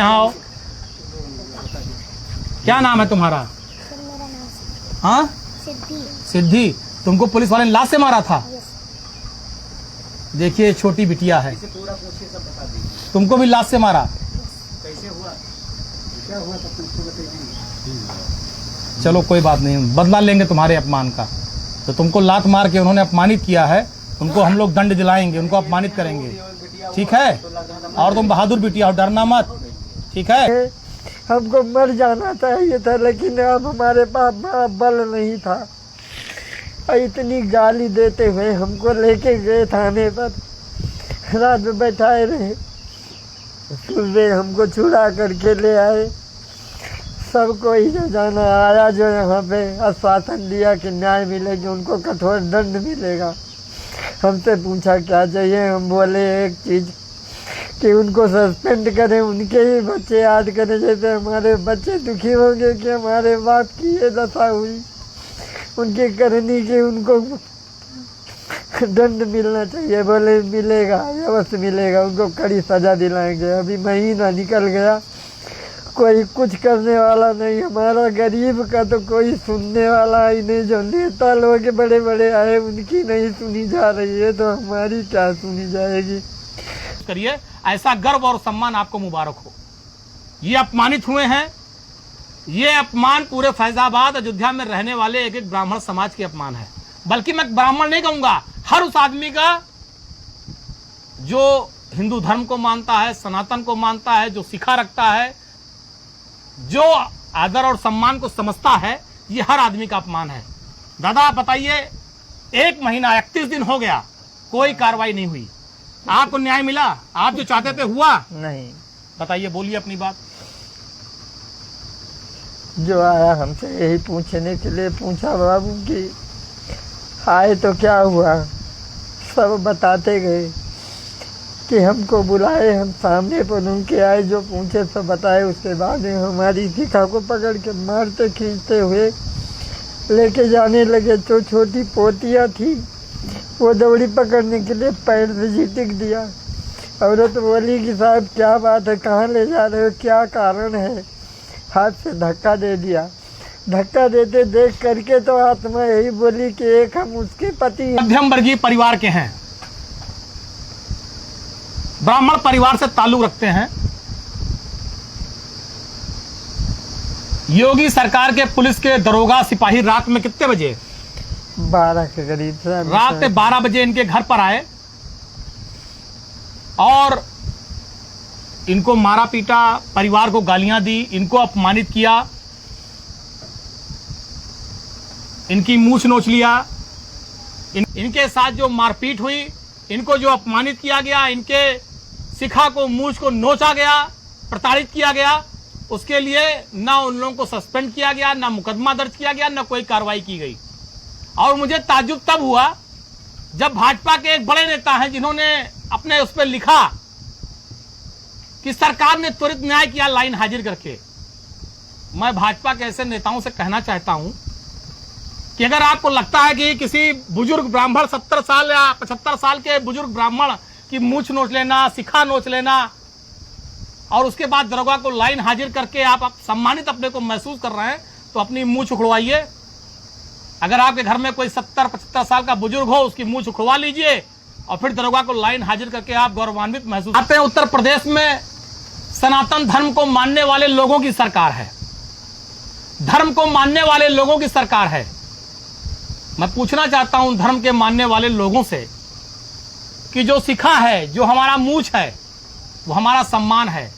यहाँ आओ। क्या नाम है तुम्हारा? हाँ, सिद्धि। तुमको पुलिस वाले ने लात से मारा था? देखिए छोटी बिटिया है, तुमको भी लात से मारा? कैसे हुआ, क्या हुआ तब तुमको बताइए। चलो कोई बात नहीं, बदला लेंगे तुम्हारे अपमान का। तो तुमको लात मार के उन्होंने अपमानित किया है, उनको हम लोग दंड दिलाएंगे, उनको अपमानित करेंगे, ठीक है? और तुम बहादुर बिटिया हो, डरना मत, ठीक है? हमको मर जाना चाहिए था, लेकिन अब हमारे पास बल नहीं था। इतनी गाली देते हुए हमको लेके गए थाने पर, रात में बैठाए रहे, सुबह हमको छुड़ा करके ले आए। सबको ही जो जाना आया, जो यहाँ पे आश्वासन दिया कि न्याय मिलेगी, उनको कठोर दंड मिलेगा। हमसे पूछा क्या चाहिए, हम बोले एक चीज़ कि उनको सस्पेंड करें, उनके ही बच्चे याद करें, जैसे हमारे बच्चे दुखी होंगे कि हमारे बाप की ये दशा हुई, उनकी करनी की उनको दंड मिलना चाहिए। बोले मिलेगा, अवश्य मिलेगा, उनको कड़ी सजा दिलाएंगे। अभी महीना निकल गया, कोई कुछ करने वाला नहीं। हमारा गरीब का तो कोई सुनने वाला ही नहीं। जो नेता लोग बड़े बड़े आए, उनकी नहीं सुनी जा रही है, तो हमारी क्या सुनी जाएगी। करिए, ऐसा गर्व और सम्मान आपको मुबारक हो। ये अपमानित हुए हैं, ये अपमान पूरे फैजाबाद अयोध्या में रहने वाले एक एक ब्राह्मण समाज के अपमान है। बल्कि मैं ब्राह्मण नहीं कहूंगा, हर उस आदमी का जो हिंदू धर्म को मानता है, सनातन को मानता है, जो शिखा रखता है, जो आदर और सम्मान को समझता है, ये हर आदमी का अपमान है। दादा आप बताइए, 1 महीना 31 दिन हो गया, कोई कार्रवाई नहीं हुई, आपको न्याय मिला? आप जो चाहते थे हुआ नहीं? बताइए, बोलिए अपनी बात। जो आया हमसे यही पूछने के लिए पूछा, बाबू कि आए तो क्या हुआ। सब बताते गए कि हमको बुलाए, हम सामने पर उनके आए, जो पूछे सब बताए। उसके बाद हमारी शिखा को पकड़ के मारते खींचते हुए लेके जाने लगे। जो छोटी पोतियाँ थी, वो दौड़ी पकड़ने के लिए पैर से झिटक दिया। औरत बोली कि साहब क्या बात है, कहाँ ले जा रहे हो, क्या कारण है। हाथ से धक्का दे दिया। धक्का देते देख करके तो आत्मा यही बोली कि एक हम उसके पति मध्यम वर्गीय परिवार के हैं, ब्राह्मण परिवार से ताल्लुक रखते हैं। योगी सरकार के पुलिस के दरोगा सिपाही रात में कितने बजे? 12 के करीब, रात में 12 बजे इनके घर पर आए और इनको मारा पीटा, परिवार को गालियां दी, इनको अपमानित किया, इनकी मूछ नोच लिया। इनके साथ जो मारपीट हुई, इनको जो अपमानित किया गया, इनके शिखा को, मूछ को नोचा गया, प्रताड़ित किया गया, उसके लिए ना उन लोगों को सस्पेंड किया गया, ना मुकदमा दर्ज किया गया, ना कोई कार्रवाई की गई। और मुझे ताज्जुब तब हुआ जब भाजपा के एक बड़े नेता हैं जिन्होंने अपने उस पर लिखा कि सरकार ने त्वरित न्याय किया लाइन हाजिर करके। मैं भाजपा के ऐसे नेताओं से कहना चाहता हूं कि अगर आपको लगता है कि किसी बुजुर्ग ब्राह्मण 70 साल या 75 साल के बुजुर्ग ब्राह्मण की मूछ नोच लेना, शिखा नोच लेना और उसके बाद दरोगा को लाइन हाजिर करके आप सम्मानित अपने को महसूस कर रहे हैं, तो अपनी मूछ उखड़वाइए। अगर आपके घर में कोई 70-75 साल का बुजुर्ग हो, उसकी मूछ उखड़वा लीजिए और फिर दरोगा को लाइन हाजिर करके आप गौरवान्वित महसूस करते हैं। उत्तर प्रदेश में सनातन धर्म को मानने वाले लोगों की सरकार है, धर्म को मानने वाले लोगों की सरकार है। मैं पूछना चाहता हूं धर्म के मानने वाले लोगों से कि जो शिखा है, जो हमारा मूछ है, वो हमारा सम्मान है,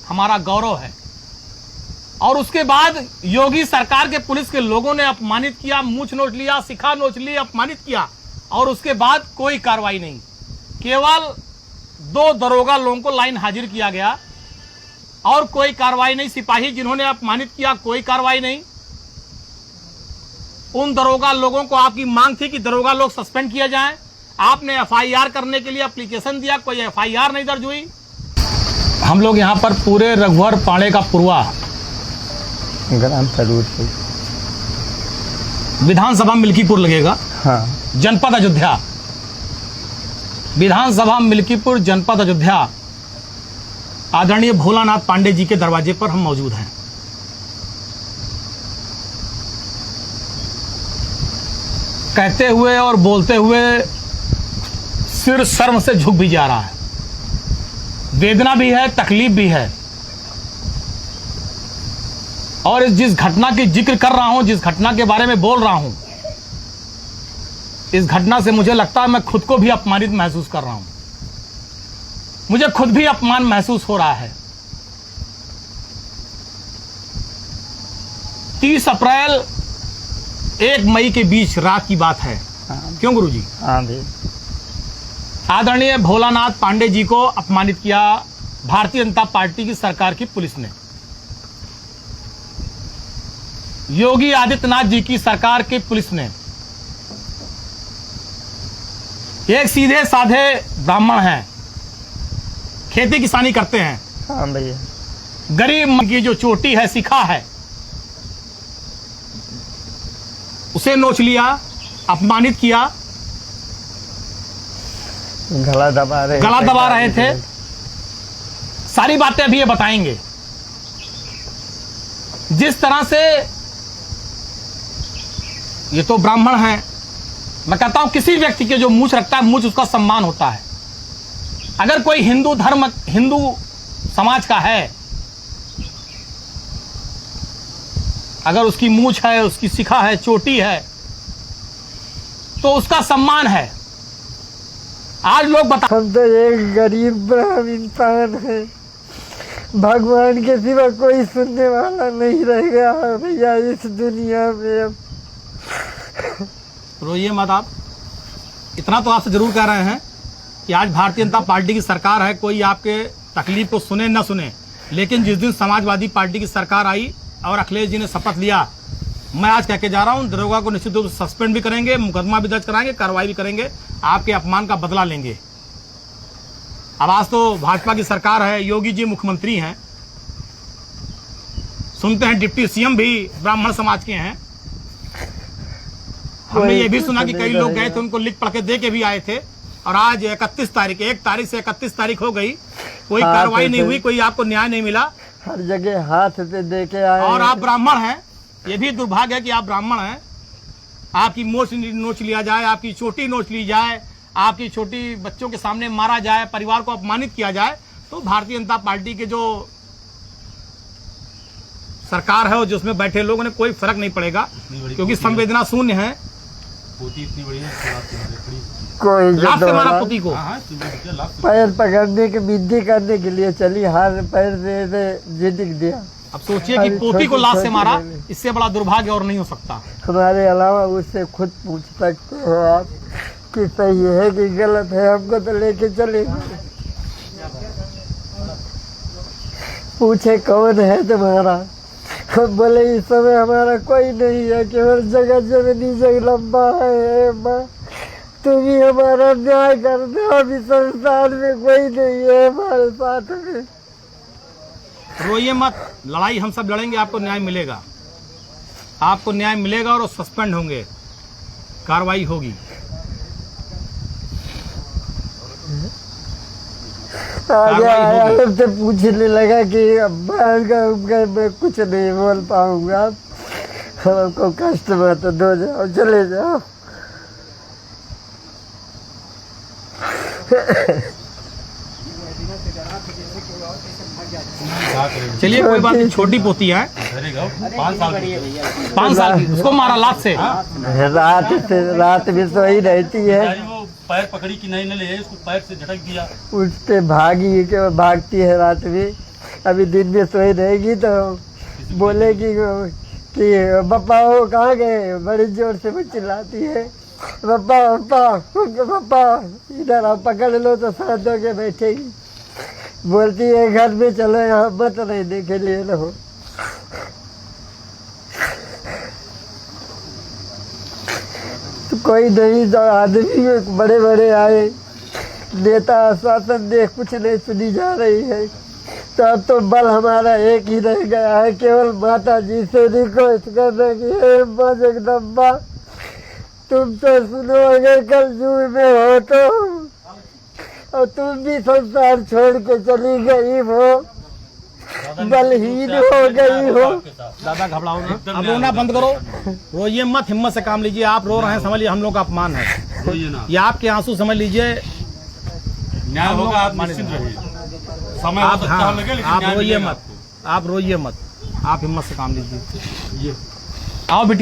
हमारा गौरव है, और उसके बाद योगी सरकार के पुलिस के लोगों ने अपमानित किया, मूछ नोच लिया, शिखा नोच ली, अपमानित किया, और उसके बाद कोई कार्रवाई नहीं। केवल 2 दरोगा लोगों को लाइन हाजिर किया गया और कोई कार्रवाई नहीं। सिपाही जिन्होंने अपमानित किया, कोई कार्रवाई नहीं। उन दरोगा लोगों को आपकी मांग थी कि दरोगा लोग सस्पेंड किए जाएं, आपने एफआईआर करने के लिए एप्लीकेशन दिया, कोई एफआईआर नहीं दर्ज हुई। हम लोग यहाँ पर पूरे रघुवर पाड़े का पूर्वा ग्राम सरूर से विधानसभा मिल्कीपुर लगेगा। हाँ, जनपद अयोध्या, विधानसभा मिल्कीपुर, जनपद अयोध्या। आदरणीय भोलानाथ पांडे जी के दरवाजे पर हम मौजूद हैं। कहते हुए और बोलते हुए सिर शर्म से झुक भी जा रहा है, वेदना भी है, तकलीफ भी है। और जिस घटना की जिक्र कर रहा हूं, जिस घटना के बारे में बोल रहा हूं, इस घटना से मुझे लगता है मैं खुद को भी अपमानित महसूस कर रहा हूं। मुझे खुद भी अपमान महसूस हो रहा है। 30 अप्रैल 1 मई के बीच रात की बात है। क्यों गुरुजी? हाँ जी। आदरणीय भोलानाथ पांडे जी को अपमानित किया भारतीय जनता पार्टी की सरकार की पुलिस ने। योगी आदित्यनाथ जी की सरकार की पुलिस ने। एक सीधे साधे ब्राह्मण हैं, खेती किसानी करते हैं। हाँ भैया। गरीब की जो चोटी है, शिखा है, उसे नोच लिया, अपमानित किया, गला दबा रहे थे। सारी बातें अभी ये बताएंगे। जिस तरह से ये तो ब्राह्मण हैं, मैं कहता हूं किसी व्यक्ति के जो मूछ रखता है, मूछ उसका सम्मान होता है। अगर कोई हिंदू धर्म, हिंदू समाज का है, अगर उसकी मूछ है, उसकी शिखा है, चोटी है, तो उसका सम्मान है। आज लोग बता, हम तो एक गरीब ब्राह्मण इंसान है, भगवान के सिवा कोई सुनने वाला नहीं रहेगा भैया इस दुनिया में। अब रोइए मत आप। इतना तो आपसे जरूर कह रहे हैं कि आज भारतीय जनता पार्टी की सरकार है, कोई आपके तकलीफ को सुने न सुने, लेकिन जिस दिन समाजवादी पार्टी की सरकार आई और अखिलेश जी ने शपथ लिया, मैं आज कह के जा रहा हूं, दरोगा को निश्चित रूप से सस्पेंड भी करेंगे, मुकदमा भी दर्ज कराएंगे, कार्रवाई भी करेंगे, आपके अपमान का बदला लेंगे। अब आज तो भाजपा की सरकार है, योगी जी मुख्यमंत्री हैं, सुनते हैं डिप्टी सीएम भी ब्राह्मण समाज के हैं। हमने ये भी सुना कि कई लोग गए थे, उनको लिख पढ़ के दे के भी आए थे। और आज 31 तारीख, 1 तारीख से 31 तारीख हो गई, कोई कार्रवाई नहीं हुई, कोई आपको न्याय नहीं मिला। हर जगह हाथ से दे के आए। और आप ब्राह्मण हैं, ये भी दुर्भाग्य है कि आप ब्राह्मण हैं। आपकी मोछ नोच लिया जाए, आपकी चोटी नोच ली जाए, आपकी छोटी बच्चों के सामने मारा जाए, परिवार को अपमानित किया जाए, तो भारतीय जनता पार्टी के जो सरकार है और जिसमें बैठे लोगों ने कोई फर्क नहीं पड़ेगा, क्योंकि संवेदना शून्य है। इतनी बड़ी है, कोई लात से मारा पुती को, पैर पकड़ने के विधि करने के लिए चली, हाथ पैर से जिद दिया। अब सोचिए कि पोती को लात से मारा, इससे बड़ा दुर्भाग्य और नहीं हो सकता। हमारे अलावा उससे खुद पूछ सकते हो आप कि सही है कि गलत है, हमको तो लेके चले। पूछे कौन है तुम्हारा, हम बोले इस समय हमारा कोई नहीं है, केवल जगह जमीनी जगदम्बा है माँ, तुम ही हमारा न्याय कर दो, अभी संसार में कोई नहीं है हमारे साथ में। रोइए मत, लड़ाई हम सब लड़ेंगे, आपको न्याय मिलेगा, आपको न्याय मिलेगा और सस्पेंड होंगे, कार्रवाई होगी। हमसे पूछने लगा कि मैं कुछ नहीं बोल पाऊंगा, हमको कष्ट मत दो, जाओ चले जाओ। चलिए कोई बात नहीं, छोटी पोती है, 5 साल की, उसको मारा लात से। रात भी सोई रहती है, वो पैर पकड़ी कि नहीं ले, उसको पैर से झटक दिया, उससे भागी के भागती है रात में। अभी दिन में सोई रहेगी तो बोलेगी कि पप्पा वो कहाँ गए, बड़ी जोर से वो चिल्लाती है, पप्पा पप्पा पप्पा इधर आओ, पकड़ लो तो साथ होके बैठेगी। बोलती है घर में चलो, यहाँ मत नहीं देखे लिए रहो। तो कोई नहीं, जो आदमी बड़े बड़े आए, नेता आश्वासन दे, कुछ नहीं सुनी जा रही है। तो अब तो बल हमारा एक ही रह गया है, केवल माता जी से रिक्वेस्ट करने की, हे माँ जगदम्बा तुम तो सुनो, अगर कल युग में हो तो और तुम भी संसार छोड़ के चली गई हो, बलहीन हो गई हो। दादा घबराओ ना, अब रोना बंद करो, रोइए मत, हिम्मत से काम लीजिए। आप रो रहे हैं, समझ लीजिए हम लोग का अपमान है, रोइए ना, ये आपके आंसू समझ लीजिए। न्याय होगा, आप निश्चिंत रहिए। समय हो सकता है लगे, लेकिन आप न्याय रोइए मिलेगा मत, आपको। आप रोइए मत, आप हिम्मत से काम लीजिए। ये आओ बिटिया।